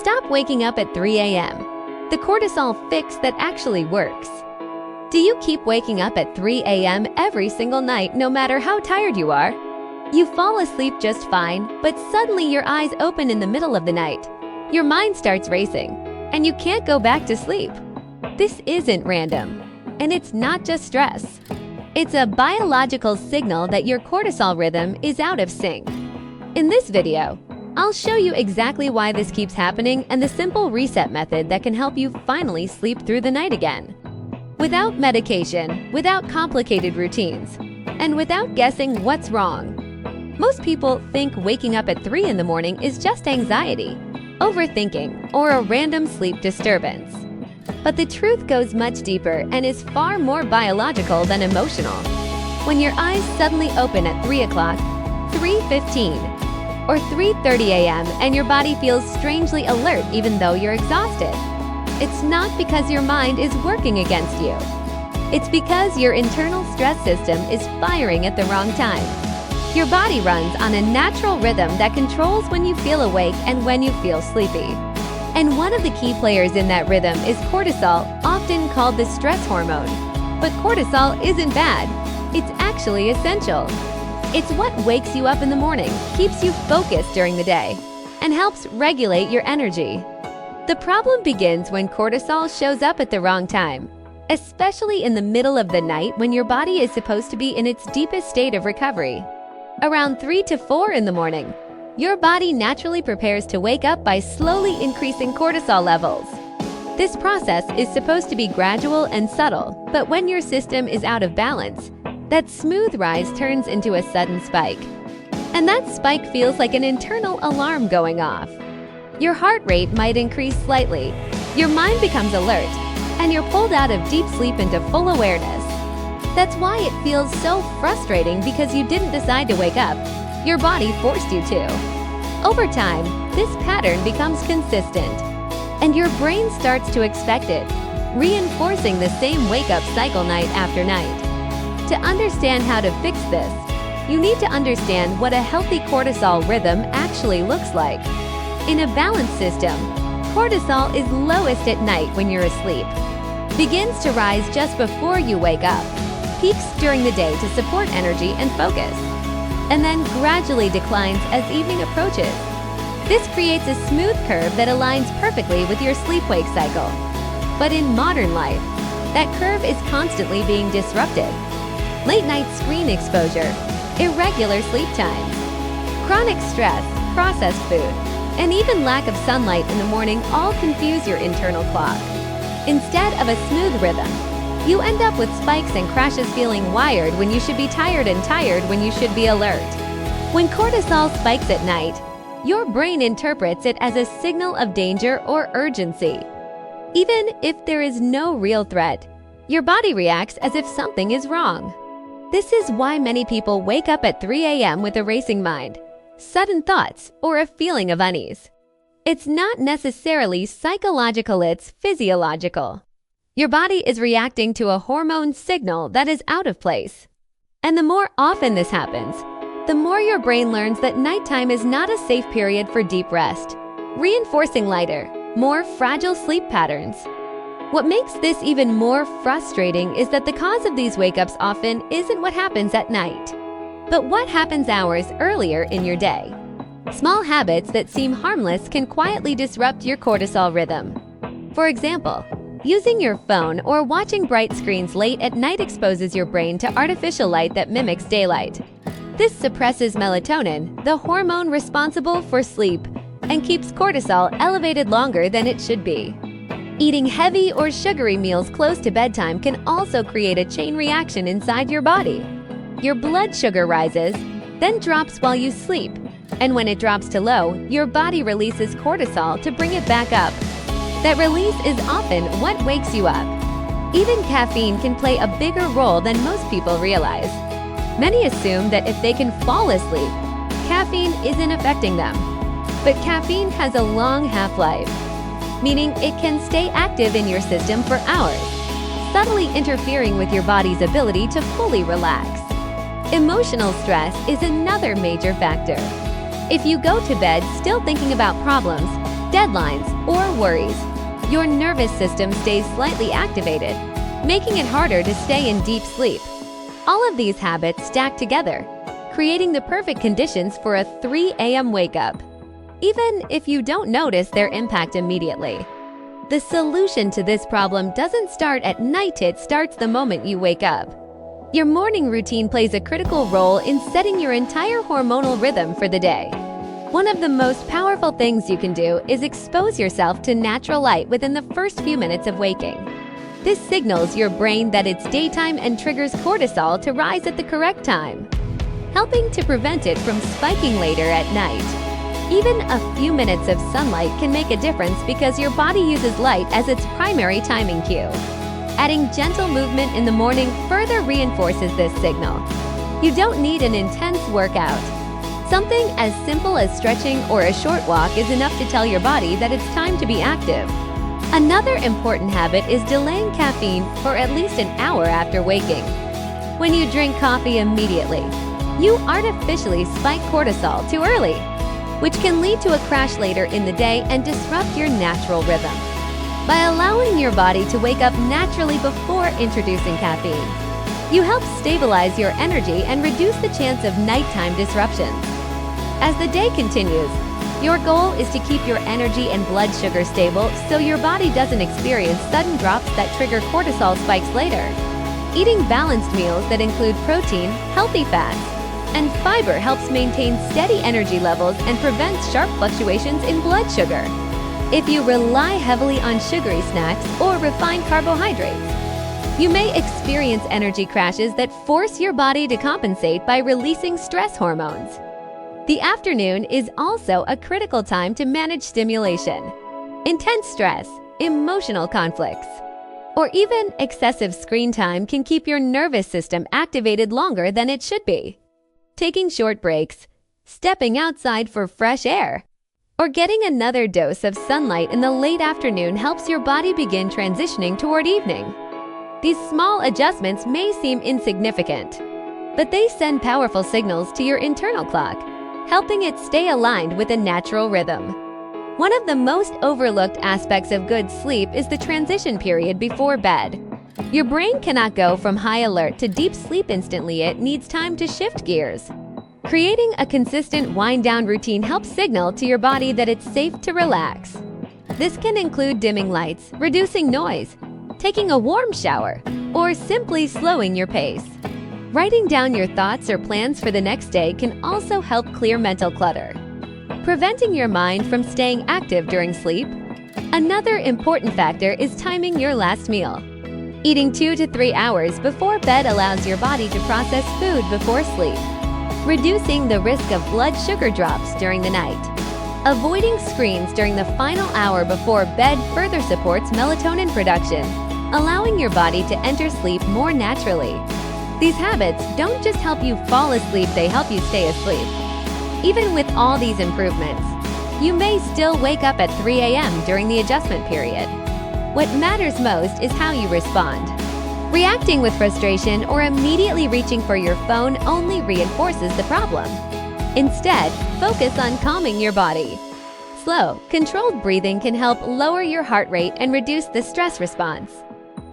Stop waking up at 3 a.m. The cortisol fix that actually works. Do you keep waking up at 3 a.m. every single night, no matter how tired you are? You fall asleep just fine, but suddenly your eyes open in the middle of the night. Your mind starts racing, and you can't go back to sleep. This isn't random, and it's not just stress. It's a biological signal that your cortisol rhythm is out of sync. In this video, I'll show you exactly why this keeps happening and the simple reset method that can help you finally sleep through the night again. Without medication, without complicated routines, and without guessing what's wrong. Most people think waking up at 3 in the morning is just anxiety, overthinking, or a random sleep disturbance. But the truth goes much deeper and is far more biological than emotional. When your eyes suddenly open at 3 o'clock, 3:15, or 3:30 a.m. and your body feels strangely alert even though you're exhausted, it's not because your mind is working against you. It's because your internal stress system is firing at the wrong time. Your body runs on a natural rhythm that controls when you feel awake and when you feel sleepy. And one of the key players in that rhythm is cortisol, often called the stress hormone. But cortisol isn't bad. It's actually essential. It's what wakes you up in the morning, keeps you focused during the day, and helps regulate your energy. The problem begins when cortisol shows up at the wrong time, especially in the middle of the night when your body is supposed to be in its deepest state of recovery. Around 3 to 4 in the morning, your body naturally prepares to wake up by slowly increasing cortisol levels. This process is supposed to be gradual and subtle, but when your system is out of balance, that smooth rise turns into a sudden spike. And that spike feels like an internal alarm going off. Your heart rate might increase slightly, your mind becomes alert, and you're pulled out of deep sleep into full awareness. That's why it feels so frustrating because you didn't decide to wake up. Your body forced you to. Over time, this pattern becomes consistent, and your brain starts to expect it, reinforcing the same wake-up cycle night after night. To understand how to fix this, you need to understand what a healthy cortisol rhythm actually looks like. In a balanced system, cortisol is lowest at night when you're asleep, begins to rise just before you wake up, peaks during the day to support energy and focus, and then gradually declines as evening approaches. This creates a smooth curve that aligns perfectly with your sleep-wake cycle. But in modern life, that curve is constantly being disrupted. Late-night screen exposure, irregular sleep times, chronic stress, processed food, and even lack of sunlight in the morning all confuse your internal clock. Instead of a smooth rhythm, you end up with spikes and crashes feeling wired when you should be tired and tired when you should be alert. When cortisol spikes at night, your brain interprets it as a signal of danger or urgency. Even if there is no real threat, your body reacts as if something is wrong. This is why many people wake up at 3 a.m. with a racing mind, sudden thoughts, or a feeling of unease. It's not necessarily psychological, it's physiological. Your body is reacting to a hormone signal that is out of place. And the more often this happens, the more your brain learns that nighttime is not a safe period for deep rest, reinforcing lighter, more fragile sleep patterns. What makes this even more frustrating is that the cause of these wake-ups often isn't what happens at night, but what happens hours earlier in your day. Small habits that seem harmless can quietly disrupt your cortisol rhythm. For example, using your phone or watching bright screens late at night exposes your brain to artificial light that mimics daylight. This suppresses melatonin, the hormone responsible for sleep, and keeps cortisol elevated longer than it should be. Eating heavy or sugary meals close to bedtime can also create a chain reaction inside your body. Your blood sugar rises, then drops while you sleep, and when it drops to low, your body releases cortisol to bring it back up. That release is often what wakes you up. Even caffeine can play a bigger role than most people realize. Many assume that if they can fall asleep, caffeine isn't affecting them. But caffeine has a long half-life, meaning it can stay active in your system for hours, subtly interfering with your body's ability to fully relax. Emotional stress is another major factor. If you go to bed still thinking about problems, deadlines, or worries, your nervous system stays slightly activated, making it harder to stay in deep sleep. All of these habits stack together, creating the perfect conditions for a 3 a.m. wake-up, even if you don't notice their impact immediately. The solution to this problem doesn't start at night, it starts the moment you wake up. Your morning routine plays a critical role in setting your entire hormonal rhythm for the day. One of the most powerful things you can do is expose yourself to natural light within the first few minutes of waking. This signals your brain that it's daytime and triggers cortisol to rise at the correct time, helping to prevent it from spiking later at night. Even a few minutes of sunlight can make a difference because your body uses light as its primary timing cue. Adding gentle movement in the morning further reinforces this signal. You don't need an intense workout. Something as simple as stretching or a short walk is enough to tell your body that it's time to be active. Another important habit is delaying caffeine for at least an hour after waking. When you drink coffee immediately, you artificially spike cortisol too early, which can lead to a crash later in the day and disrupt your natural rhythm. By allowing your body to wake up naturally before introducing caffeine, you help stabilize your energy and reduce the chance of nighttime disruptions. As the day continues, your goal is to keep your energy and blood sugar stable so your body doesn't experience sudden drops that trigger cortisol spikes later. Eating balanced meals that include protein, healthy fats, and fiber helps maintain steady energy levels and prevents sharp fluctuations in blood sugar. If you rely heavily on sugary snacks or refined carbohydrates, you may experience energy crashes that force your body to compensate by releasing stress hormones. The afternoon is also a critical time to manage stimulation. Intense stress, emotional conflicts, or even excessive screen time can keep your nervous system activated longer than it should be. Taking short breaks, stepping outside for fresh air, or getting another dose of sunlight in the late afternoon helps your body begin transitioning toward evening. These small adjustments may seem insignificant, but they send powerful signals to your internal clock, helping it stay aligned with a natural rhythm. One of the most overlooked aspects of good sleep is the transition period before bed. Your brain cannot go from high alert to deep sleep instantly, it needs time to shift gears. Creating a consistent wind-down routine helps signal to your body that it's safe to relax. This can include dimming lights, reducing noise, taking a warm shower, or simply slowing your pace. Writing down your thoughts or plans for the next day can also help clear mental clutter, preventing your mind from staying active during sleep. Another important factor is timing your last meal. Eating 2 to 3 hours before bed allows your body to process food before sleep, reducing the risk of blood sugar drops during the night. Avoiding screens during the final hour before bed further supports melatonin production, allowing your body to enter sleep more naturally. These habits don't just help you fall asleep, they help you stay asleep. Even with all these improvements, you may still wake up at 3 a.m. during the adjustment period. What matters most is how you respond. Reacting with frustration or immediately reaching for your phone only reinforces the problem. Instead, focus on calming your body. Slow, controlled breathing can help lower your heart rate and reduce the stress response.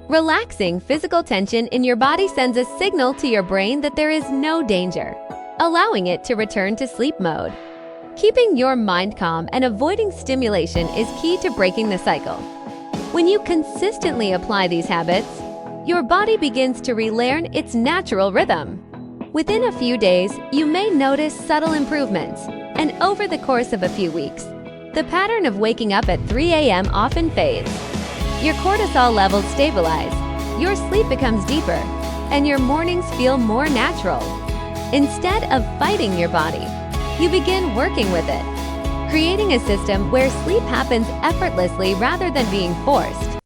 Relaxing physical tension in your body sends a signal to your brain that there is no danger, allowing it to return to sleep mode. Keeping your mind calm and avoiding stimulation is key to breaking the cycle. When you consistently apply these habits, your body begins to relearn its natural rhythm. Within a few days, you may notice subtle improvements, and over the course of a few weeks, the pattern of waking up at 3 a.m. often fades. Your cortisol levels stabilize, your sleep becomes deeper, and your mornings feel more natural. Instead of fighting your body, you begin working with it, creating a system where sleep happens effortlessly rather than being forced.